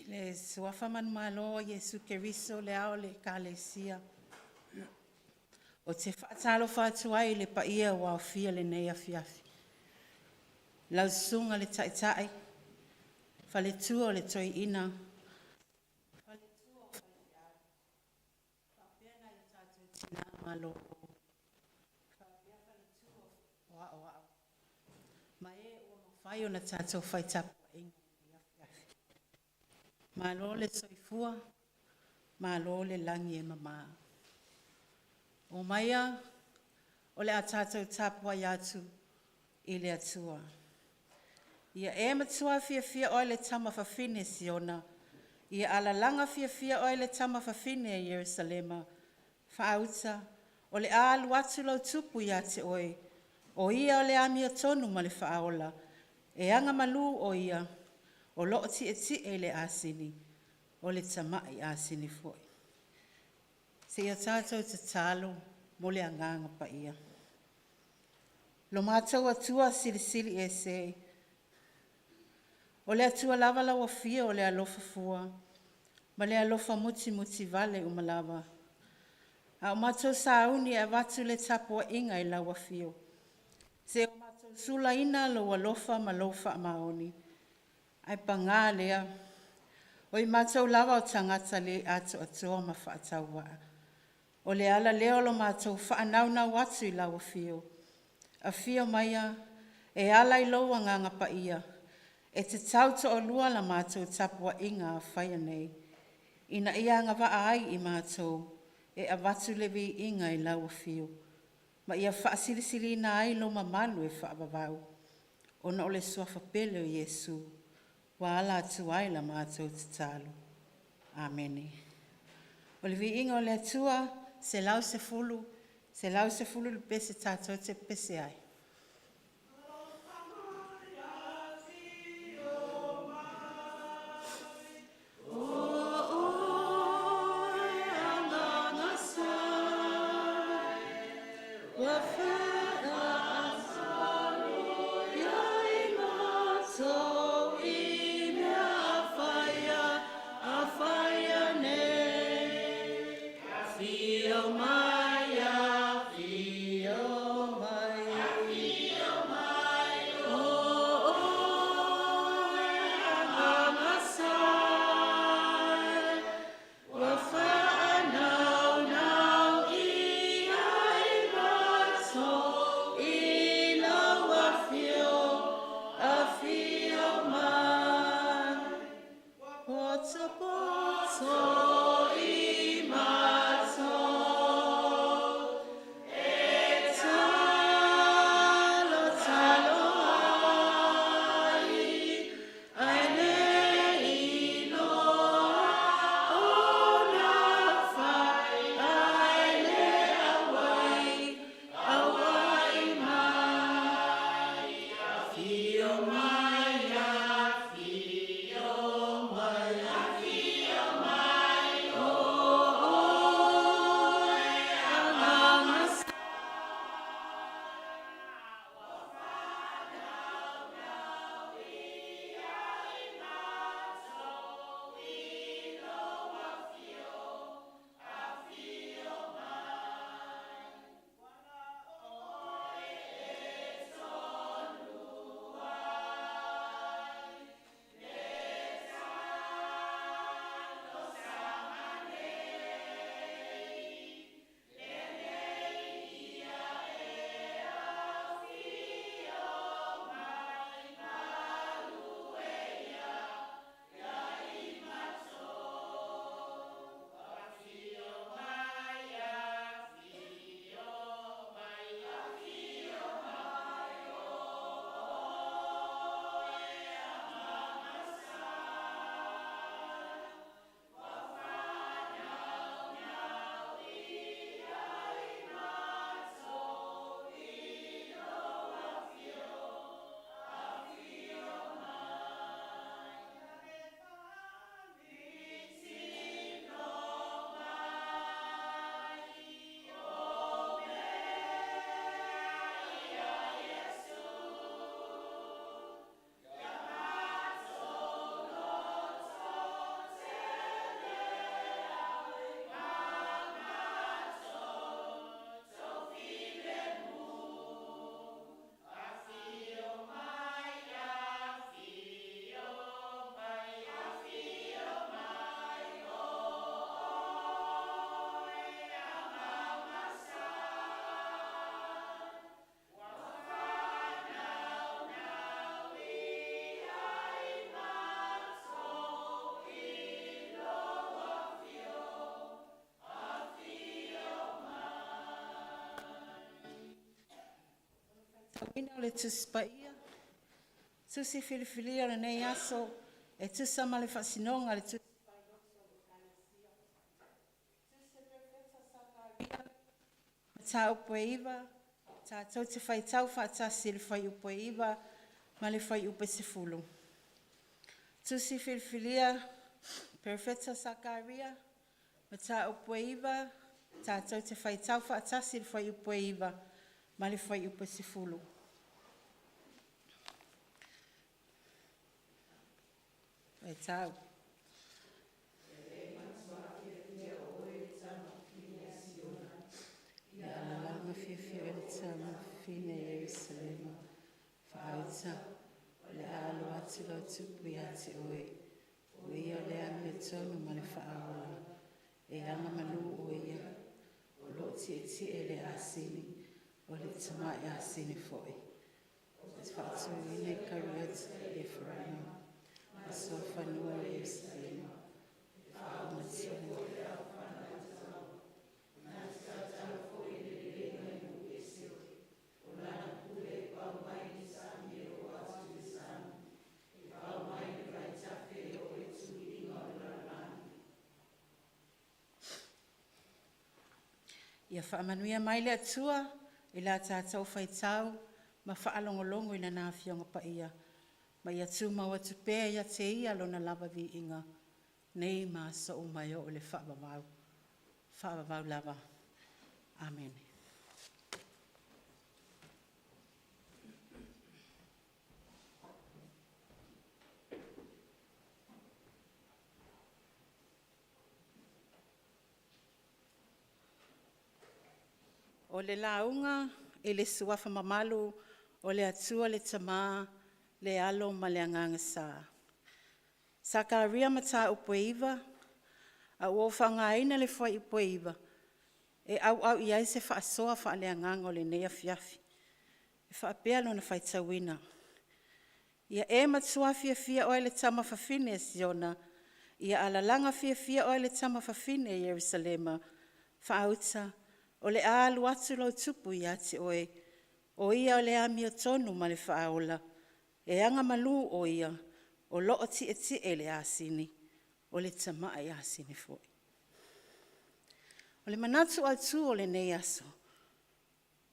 Le suafa man malo Yesu Keriso le ao le kalesia. O te whaatalo whaatuai le paia wa fia le nei afiafi. Lau sunga le taitai. Fale tua o le toi ina. Fale tua o fale au. Whapena i tātou tina malo. Whapea fale tua o ao ao. Ma e o mawhai o na tātou whaitapu a inga. Malo le soifua, malo le langi e mama. O maia, o le atatou tapua iatu i le atua. Ia e matua fia oi le tama fafine siona. Ia ala langa fia oi le tama fafine e Yerusalema. Faauta, o le alu atu lau tupu ia te oi. O ia o le amia tonu ma le faaola. E anga malu o ia. O loo ti e le asini, o le tamai asini foi. Se ia tātou te talo, mo le anganga pa ia. Lo mātou atua sili e se. O le atua lava lawa fia o le alofa fua, ma le alofa muti vale umalawa. A o mātou sauni e watu le tapua inga i lawa fio. Se o mātou sula ina lo alofa ma lofa maoni. Ai panga lea. O i mātou lava o tangata le ato atoa ma whaataua. O le ala leo lo mātou whaanau watu i lawa fio. A fio maia e ala i loa nganga pa ia. E te tauto o lua la mātou tapua inga a whaia nei. Ina ia ngava ai i mātou e a watu levi inga i lawa fio. Ma ia whaasirisiri na ai lo mamanu e whaabavau. Ona o le suafa pele o Yesu. Wa ala atuai la mātou te talo. Amene. O le vi inga o le atua, se lau se fulu le pese tātou te pese ai. Fio Maya, ina o le tusi pa ia. Tusi filifilia le nei aso, e tusa ma le whasinonga le tusi pa ia. Tusi perfecta sakaria, ta upo iwa, ta tau te whai tau whaatasi le whai upo iwa, ma le whai upo sifulu. Tusi filifilia, perfecta sakaria, ta upo iwa, ta tau te whai tau whaatasi le whai upo iwa, ma le whai upo sifulu. E tau. Ia alalanga whiawhia e le tama whine Jerusalema. Whaauta, le alo atu lau tupu i ati oe. O ia le ami e tonu ma le whaaola. E anga malu o ia. O lo ti e le asini. O le tama e asini foe. E whaatu ine kariat e wharana. E sofa nua e Jerusalema. E whaamatina. Ia whaamanuia mai le atua, i la tātou whaitau, ma whaalongolongo i na nāwhionga pa ia. Ma ia tū maua tupea ia te ia lona lava vi inga. Nei ma so o mai o le whaamavau. Whaamavau lava. Amen. O le launga e le suafa mamalu o le atua le tama le alo ma le anganga sa. Sakaria mata upo iwa, a uofanga ina le fwai upo iwa, e au iai se whaasoa wha le anganga o le nea fiafi. E whaapea lona whai tawina. Ia e matua fia o le tama whawhine e Siona, ia alalanga fia o le tama whawhine e Jerusalema, whaauta, o le alu atu lau tupu i ati oe, o ia o le ami o tonu ma le whaaola, e anga malu o ia, o loo ti e le asini, o le tamaa i asini foi. O le manatu atu o le nei aso,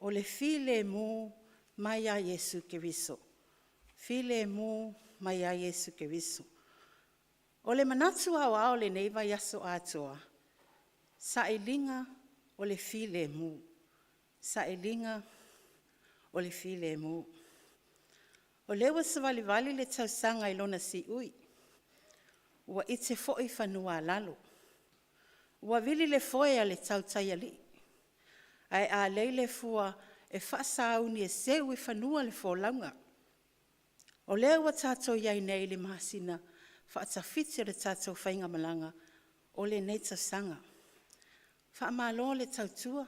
o le file mu mai a Yesu Keriso. File mu mai a Yesu Keriso. O le manatu au le nei vai aso atoa, sa ilinga o le file mu. Sa elinga o le file mu. O lewa sa vali le tausanga i lona si ui. Ua ite foi whanua lalo. Ua vili le foe a le tautai li. Ai a leile fua e whaasauni e seu i whanua le fōlaunga. O lewa tātou iai nei le mahasina whaatawhiti le tātou whainga malanga o le nei tausanga. Whaamalo le tautua,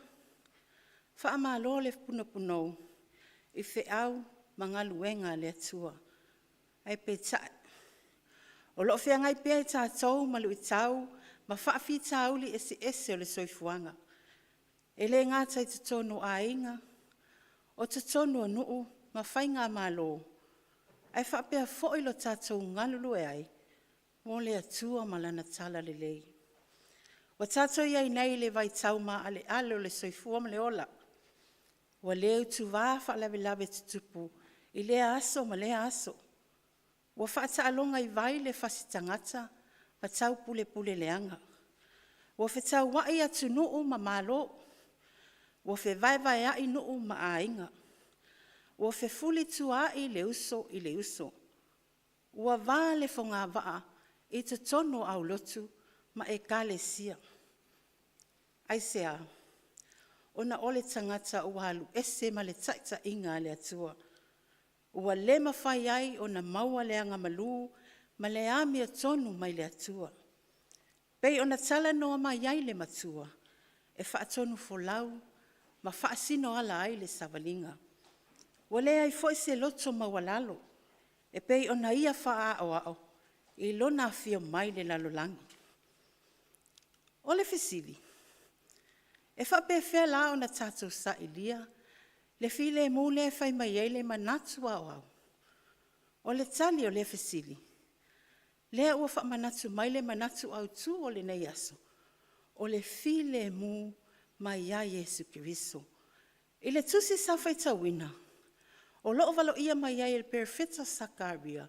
whaamalo le punapunou, i whiau mangaluenga le atua. Ai pe tae. O loo whiangai pia i tātou malu i tau, ma whaafi tauli ese o le soifuanga. E le ngātai te tono a inga, o te tono a nuu, ma whainga malo. Ai whaapea foilo tātou ngalulu e ai, mo le atua malana tala le lei. Wa tātou iai nei le vai tau ma ale alo le soifua ma le ola. Wa leo tu wāwha lawe tutupu i le aso ma le aso. Wa whaata alonga i vai le whasitangata ma tau pule leanga. Wa whetau wai atu nuu ma malo. Wa whe vai ai nuu ma ainga. Wa whe fuli tu ai le uso i le uso. Wa vale fonga waa i te tono au lotu ma e kale sia. Ai sea, ona ole tangata ua halu ese ma le taita inga le atua. Ua le mawhai ai ona maua le anga malu ma le ami a tonu mai le atua. Pei ona tala noa mai ai le matua, e whaatonu folau, ma whaasino ala ai le savalinga. Ua le ai foi se loto mawalalo, e pei ona ia wha ao, i lona fio mai le lalolangi. O le fisili, e whapewhia la ona tātou sa ilia, Le file mule fai mai ele manatu au. O le tali o le fesili. Lea ua wha manatu mai le manatu au tu o le nei aso. O le file mu mai a Yesu Kiriso. I le tusi sa fai tawina. O loo valo ia mai a il perfecta Sakaria.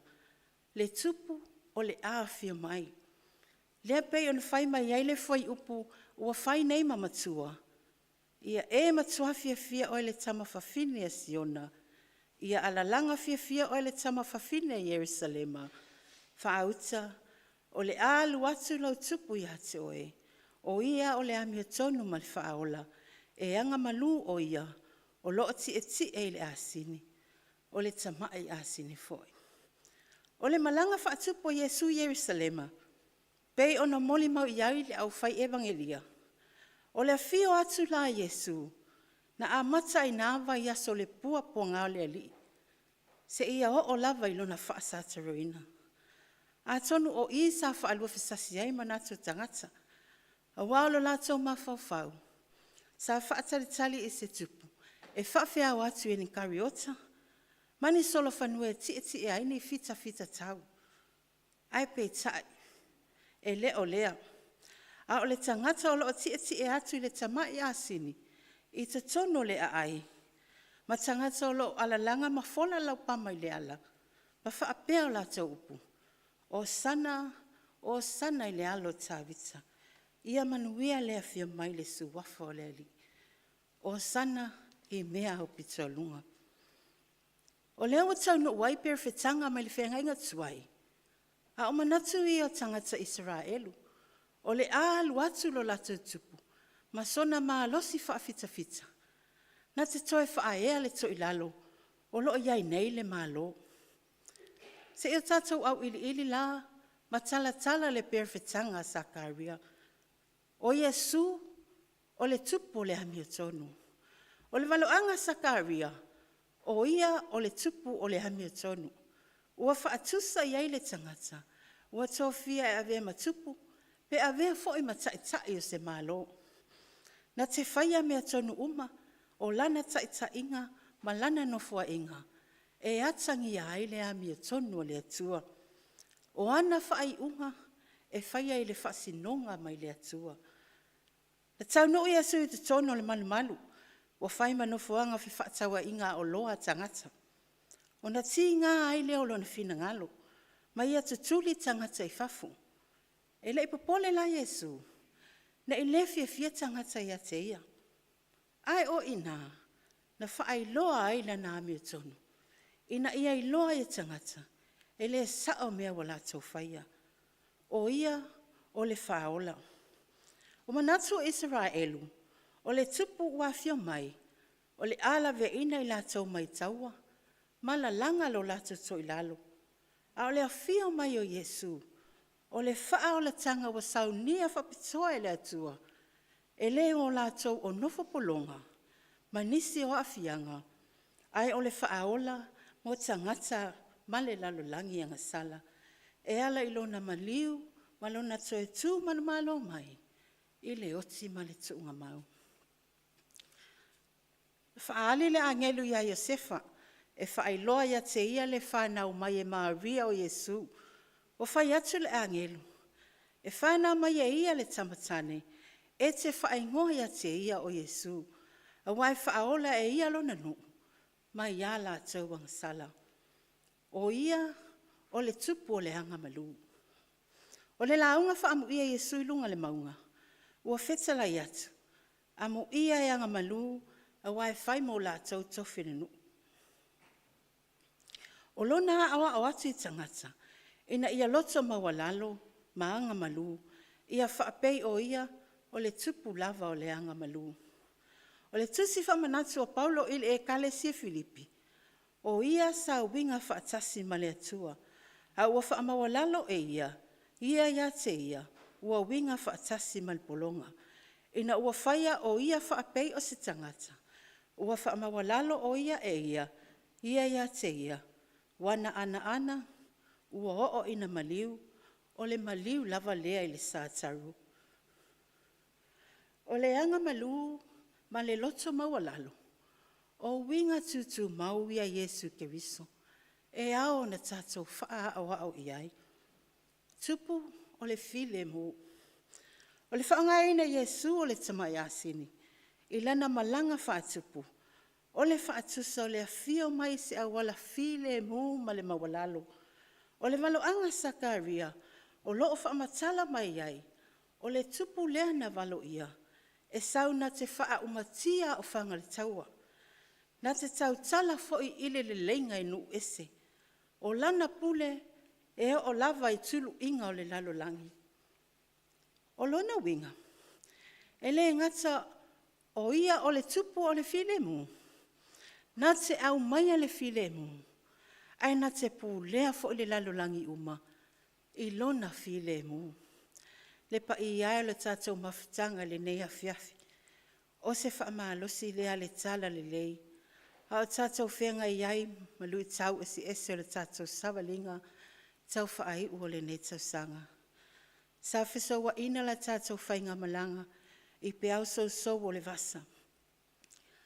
Le tupu o le aafio mai. Lea pei on fai mai a le fai upu ua fai nei mamatua. Ia matua fia o le tama fafine a Siona. Ia alalanga fia o le tama fafine a Yerusalema. Whaauta, o le alu atu lau tupu ia te oe. O ia o le amia tonu mal whaola. Anga malu o ia, o loo ti e le asini. O le tamai asini foi. O le malanga whaatupu o Yesu Yerusalema. Pei ona moli mau iai le au fai evangelia. O le fio atu la Yesu, na a mata i nāwa ia so le pua ponga le ali. Se ia o lava ilona wha sataroina. A tonu o i sa wha alua fisasi ai manatu tangata. A walo lato mawhawhau. Sa wha tali i se tupu. E wha whea watu e ni kariota. Mani solo whanue ti e aini fita tau. Ai pe tai. E lea. A o le tangata o lo ti e atu i le tamai asini. I te tono le ai. Ma tangata o lo alalanga mawhona lau pama i le ala. Ma wha apea o lato upu. O sana i le alo tāwita. Ia manuia lea fia mai le suwafa o le ali. O sana i mea o pitolunga. O lea o tau no wai perfetanga mai le whengainga tuai. A o manatu i o tangata Israelu. O le alu atu lo lato tupu. Ma sona maa losi fita. Na te toe whaea le to ilalo. O lo iai nei le maa lo. Se o tatou au ili la, ma tala le perfetanga Sakaria. O Yesu, o le tupu o le hamia tonu. O le valoanga Sakaria, o ia o le tupu o le hamia tonu. Ua whaatusa iai le tangata. Ua Tofia e avea matupu, pe avea foi mataitai o se malo. Na te whaia mea tonu uma, o lana taitainga, ma lana nofua inga. E atangi ai le amia tonu o le atua. O ana whaai unga, e whaia i le whasinonga mai le atua. Na tau no ia sui te tono le malu. O whai manofuanga fi whaatawa inga o loa tangata. O na ti ngā ai leo lo na fina ngalo. Ma ia tutuli tangata i fafu. E le ipopole la Yesu. Na i le fia tangata ia te ia. Ai o ina. Na whaai loa ai la na amia tonu. Ina ia i loa i tangata. E le sao mea wala tau whaia. O ia o le whaola. O manatu Israelu. O le tupu ua fio mai. O le ala ve ina i la tau mai taua. Mala langa lo la tau ilalo. A o le afio mai o Yesu. O le whaola tanga wa Sauniga whapitoa e le atua. E le o la tau o nofo polonga. Manisi o afianga. Ai o le whaola mo tangata male lalo langi anga sala. E ala ilona maliu, malona toe tu manumalo mai. I le oti male tuunga mau. Whaali le angelu ia Iosefa. E whaailoa ia te ia le whanau mai e Maria o Yesu. O whai atu le angelu. E whanau mai e ia le tamatane. E te whaingoa ia te ia o Yesu. A wai whaola e ia lona nuu. Mai ia la tau wang sala. O ia, o le tupu o le hanga malu. O le launga whaamu ia Yesu ilunga le maunga. Ua whetala i atu. Amu ia e anga malu, a wai whai mo la tau tofine nu. O lona awa o atu i tangata. Ina ia loto mawalalo, ma anga malu. Ia whaapei o ia, o le tupu lava o le anga malu. O le tusi whamanatu o Paulo ili e kale si Filipi. O ia sa winga whaatasi ma le atua. A ua whaamawalalo e ia ia te ia, ua winga whaatasi ma le polonga. Ina ua whaia o ia whaapei o se tangata. Ua whaamawalalo o ia e ia te ia. Wana ana, ua o ina maliu, o le maliu lava lea i le sātaru. O le anga malu, ma le loto mawalalo. O winga tutu mau ia Yesu ke viso. E ao na tātou wha au au iai. Tupu o le file mo. O le whaangaina Yesu o le tamai asini. I lana malanga whaatupu. O le whaatusa o le afio mai se awala file mo ma le mawalalo. O le valo anga Sakaria. O loo whaamatala mai ai. O le tupu lea na valo ia. E sauna te wha umatia o whanga le taua. Na te tau tala foi ile le lenga inu ese. O lana pule e o lava I tulu inga o le lalo langi. O lona winga. E le ngata o ia o le tupu o le file mu. Na te au maia le file mu. Ai na te pulea foi le lalo langi uma. I lona file mu. Le pa I ai le tātou mawhitanga le nei awhiawhi. O se whaamalosi lea le tala le lei. A o tātou whenga I ai, malui tau esi ese o le tātou sawalinga, tau whaai ua le nei tau sanga. Sa whiso wa ina la tātou whainga malanga, I pe au so o le vasa.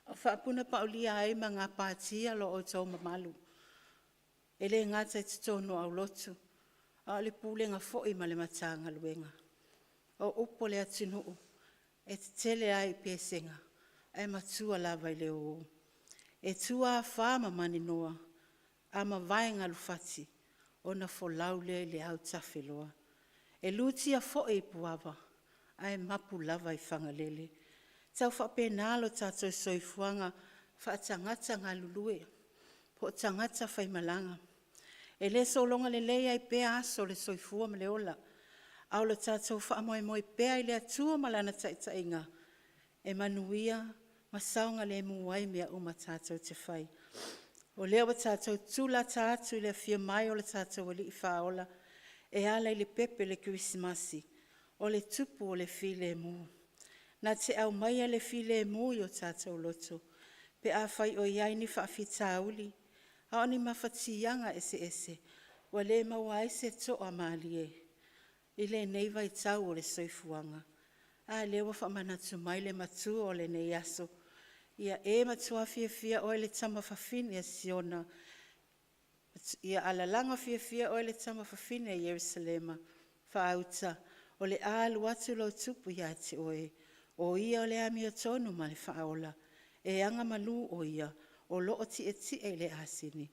O whaapuna pa ulia ai ma ngā pātia lo o tau mamalu. E le ngata I tutono au lotu, a le pūlenga foi ma le matanga luenga. O upo le atunuu, e te tele ai pesenga, e matua lava I le o. E tua a whaama mani noa, a ma vaenga lufati, o na folaule le au tawhiloa. E luti a foe I puava, a e mapu lava I whangalele. Tau whape nalo tātou soifuanga, wha tangata ngā lulue, po tangata whaimalanga. E le solonga le lei ai pea aso le soifua ma le ola. Au le tātou whaamoe moe pea I le atua malana taitainga. E manuia, masaunga le muai mea uma tātou te whai. O leo wa tātou tula tātou I le fia mai o le tātou wali I whaola. E ala I le pepe le Krismasi. O le tupu o le file mu. Na te au mai le file mu I o tātou loto. Pe a whai o iai ni whaafita uli. A oni mawhatianga ese ese. Wa le maua ese to a maalie. I le neiva I tau o le soifuanga. A le wa whamanatu mai le matu o le nei aso. Ia e matua fia o le tama whawhine a Siona. Ia alalanga fia o le tama whawhine a Jerusalema. Whaauta o le alu atu lo tupu ia te oe. O ia o le ami o tonu ma le whaola. E anga malu o ia. O loo ti e le asini.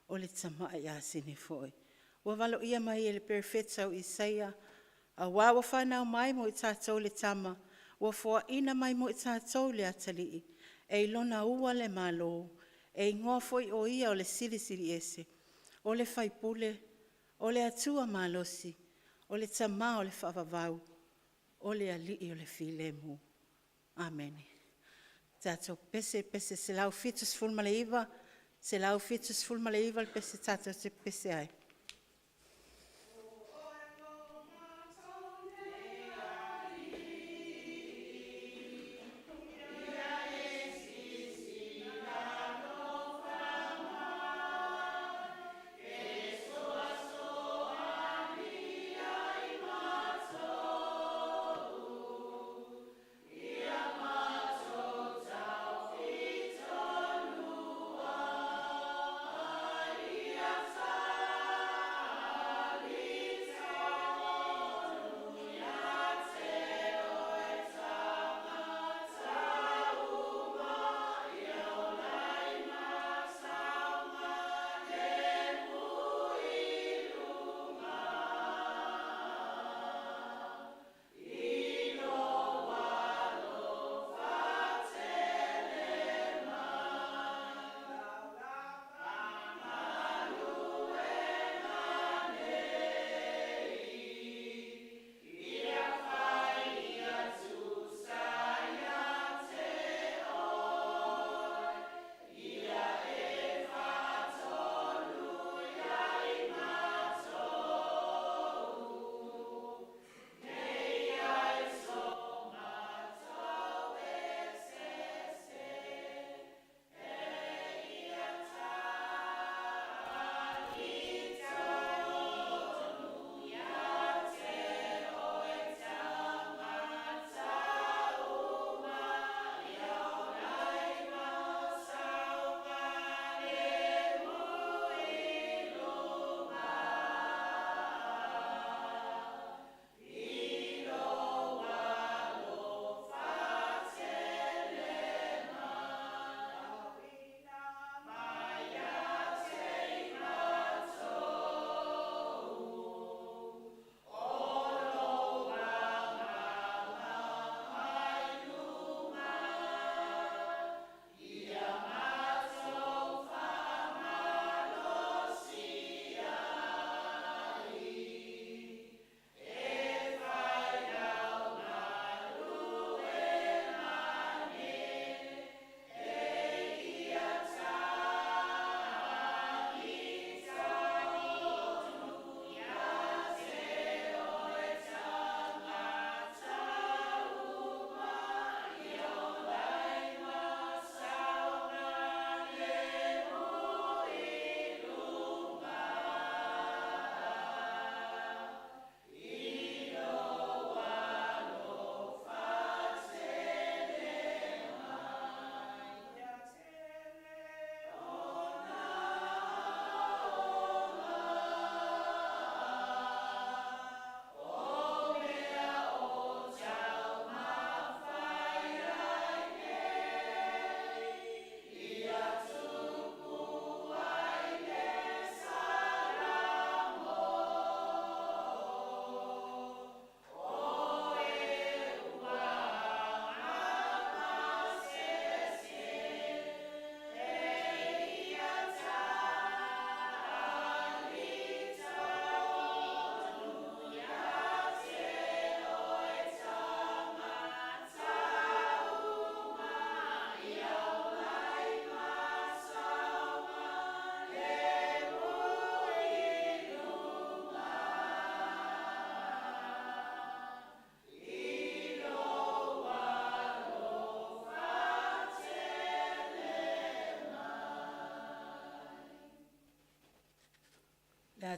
O le tama ai asini foi. Wa valo ia mai e le perfeta o Isaia. A wawa whanau mai mo I tātou le tama. Wa fua ina mai mo I tātou le atalii. E lona ua le malo. E ngoa foi o ia o le siri ese. O le whaipule. O le atua malosi. O le tama o le whaavavau. O le alii o le filemu. Amen. Tātou pese se lau fitus fulma le iwa. Se lau fitus fulma le iwa le pese tātou se pese ai.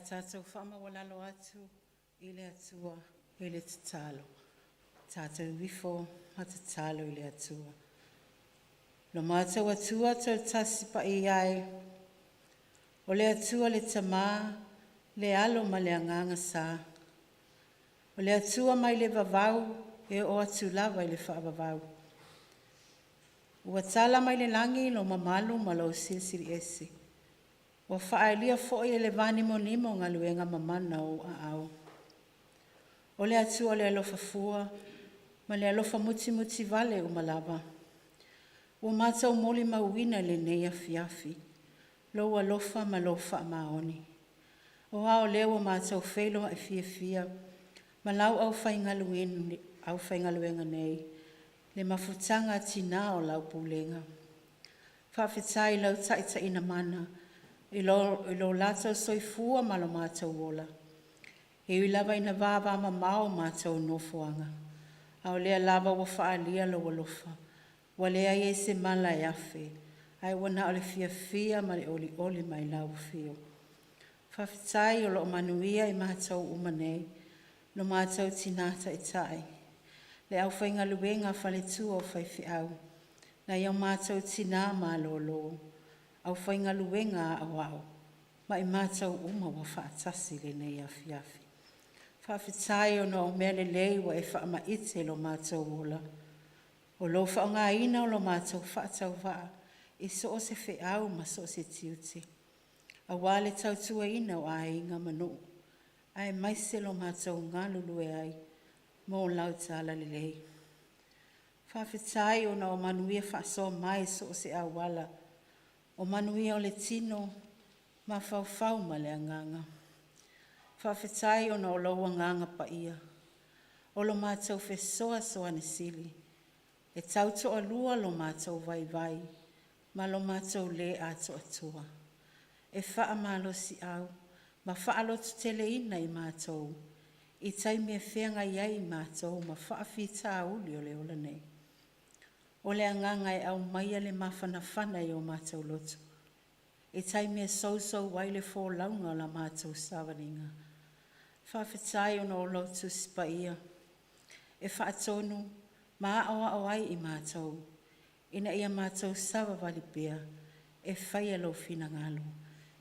tātou whamawalalo atu I le atua I le tatalo. Tātou wifo ma tatalo I le atua. Lo mātou atua tau tasi pa I ai. O le atua le tamā, le alo ma le anganga sā. O le atua mai le vavau e o atu lava I le whaavavau. Ua tala mai le langi lo mamalu ma lo silsiri ese. Ua whaelia fo I le vani monimo ngā luenga mamana o a au. O le atua le alofa fua, ma le alofa muti muti vale o malava. Ua mātou moli mauina le nei afiafi, lo alofa ma lo wha maoni. O ao leo mātou whelo e fia, ma lau au whaingaluenga nei, le mafutanga tina o lau Pulega. Whawhetai lau taita ina mana, I lo lato soifua ma lo mātou wola. E ui lava ina vava ma mao mātou nofuanga. Au lea lava wa whaalia lo walofa. Wa lea ie se mala e afe. Ai wana ole fia ma le oli mai lau fio. Whawhetai o lo manuia I mātou umanei. No mātou tinata I tai. Le au whainga luenga whale tua o whaifi au. Na iau mātou tina ma lo. Au whainga luenga au au. Ma I mātou uma wa whaatasi le nei afiafi. Whawhetai o no Mele lei wa e whaama ite lo mātou ola. O lo whaonga ina o lo mātou whaatau waa. I so o se whi au ma so o se tiuti. A wale tau tua ina o a inga manu. Ai maise lo mātou ngā lulu e ai. Mō lau tāla le lei. Whawhetai o na o manuia whaaso mai so o se awala. O manuia o le tino ma whau ma le anganga. Whawhetai o na o laua nganga pa ia. O lo mātou whesoa soa ne sili. E tau toa lua lo mātou vai. Ma lo mātou le ato atua. E wha malo si au. Ma wha lo tutele ina I mātou. I taimi e whenga iai mātou. Ma wha whita uli o le ola nei. O le anganga e au maia le mawhana I o mātou lotu. E taimi e so waile fō launga o la mātou sawaringa. Whawhetai o no Lotu sipa ia. E whaatonu, maa o ai I mātou. Ina ia mātou sawa walipea. E whaia lo fina ngalo.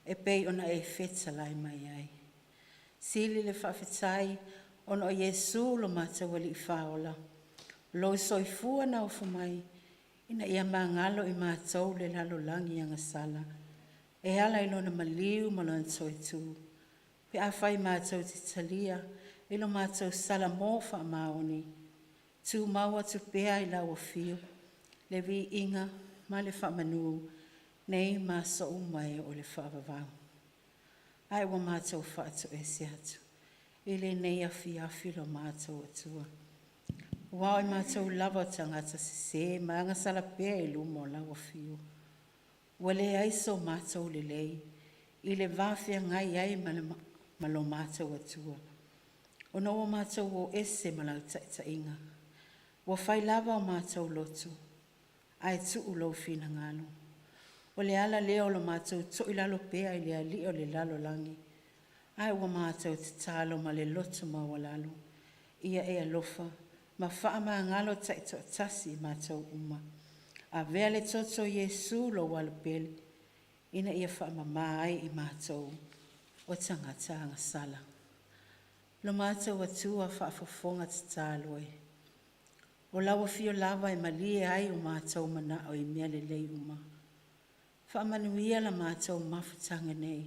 E pei ona e whetsa lai mai ai. Sili le whawhetai, ono Yesu lo mātou wali I whaola. Lo soifua na ufu mai. Ina ia maa ngalo I mātou le lalo langi anga sala. E ala ilo na maliu malon soitu. Pe a whai mātou titalia, ilo mātou sala mōwha maoni. Tū maua tu pēa I lau o fio, le vi inga, ma le whamanu, nei mā so umai o le whaavavau. Ai wa mātou whaatu e se atu, ile nei afi lo mātou atua. Wau I mātou lava tangata se, ma anga sala pēa I lumo lau o fio. Wale aiso mātou le lei, ile vāwhia ngai ai ma lo mātou atua. O no o mātou o ese ma lau taita inga. Wa whai lava o mātou lotu. Ai tu ulo fina ngalo. O le ala leo lo mātou to I lalo pēa I le ali o le lalo langi. Ai wa mātou te talo ma le lotu ma walalo. Ia e alofa. Ma wha ma ngalo taito atasi mātou uma. A vea le toto Yesu lo walapele. Ina ia wha ma mai I mātou. O tangata anga sala. Lo mātou atua whaafofonga te tāloe. O lawa fio lava e malie ai o mātou mana o I mea le lei uma. Whaamanuia la mātou mafutanga nei.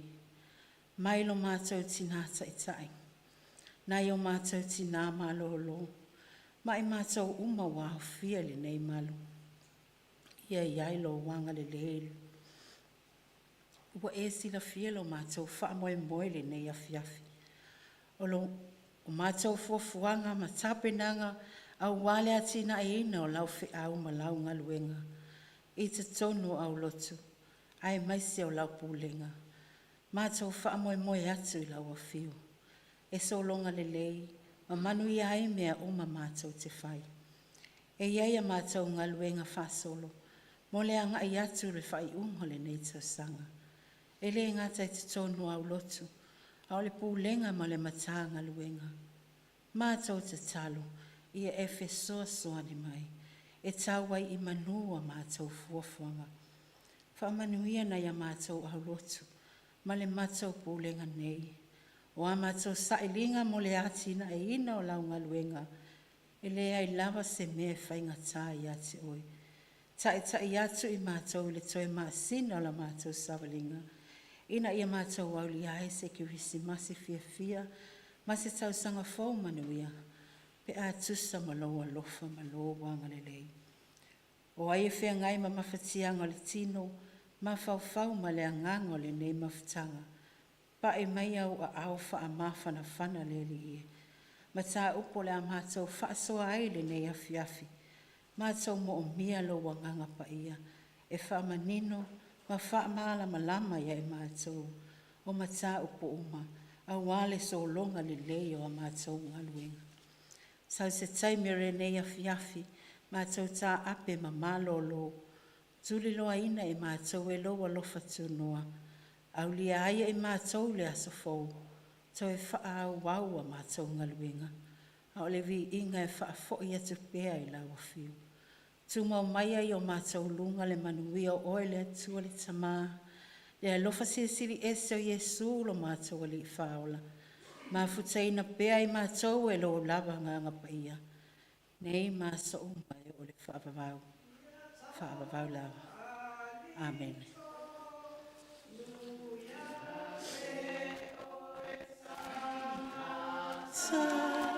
Mai lo mātou tinata I tai. Nai o mātou tina malolo. Mai mātou uma wa fia le nei malu. Ia iai lo wanga le leilu. Ua e sila fia lo mātou wha moe le nei afiafi. O mātou fuafuanga ma tapenanga au wale atina e ina o lau whi au ma lau ngaluenga. I te tonu au lotu. Ai maise o lau Pulega. Mātou wha moe atu I lau a fiu. E so longa le lei, ma manu I ai mea uma mātou te whai. E iai a mātou ngaluenga whasolo. Mo le anga I atu le whai le nei tau sanga. E le ngata I te tonu au lotu. A o le Pulega ma le matanga luenga. Mātou te talo, ia e whesoa soane mai. E tauai I manua mātou fuafuanga. Whaamanuia na ia mātou au Lotu, ma le mātou Pulega nei. O a mātou sailinga mo le atina e ina o launga luenga. E lea I lava se me whainga tā I ati oi. Ta I atu I mātou le toi maasina o la mātou savalinga. Ina ia mātou au li ae se ki risi masi fia fia, masi tau sanga fau manuia. Pe a tusa maloa lofa maloa wanga le lei. O ai e whea ngai ma mawhatianga le tino, ma fau ma le angango le nei mawhatanga. Pa e mai au a au wha a mawhana whana le li ie. Ma tā upo le a mātou wha soa ai le nei afi. Mātou mo o mia lo wanganga pa ia. E wha manino, ma wha maala malama ia e mātou. O ma tā upo uma, a wale so longa le leo a mātou ngaluenga. Sau se taimi re nei afi, mātou tā ape ma malolo. Tuli loa ina e mātou e loa lofa tunoa. Au lia aia e mātou le asofou. Tau e wha au wau a mātou ngaluenga. A ole vi inga e wha fo ia tupea I lawa fiu. Tuma o maia I o mātou lunga le manuia o oele atua le tamā. Le alofa siri ese o Yesu lo mātou ali I whaola. Ma futaina pea I mātou e lo lava nganga pa ia. Nei ma so umai o le whaavavau. Whaavavau lava. Amen. Sa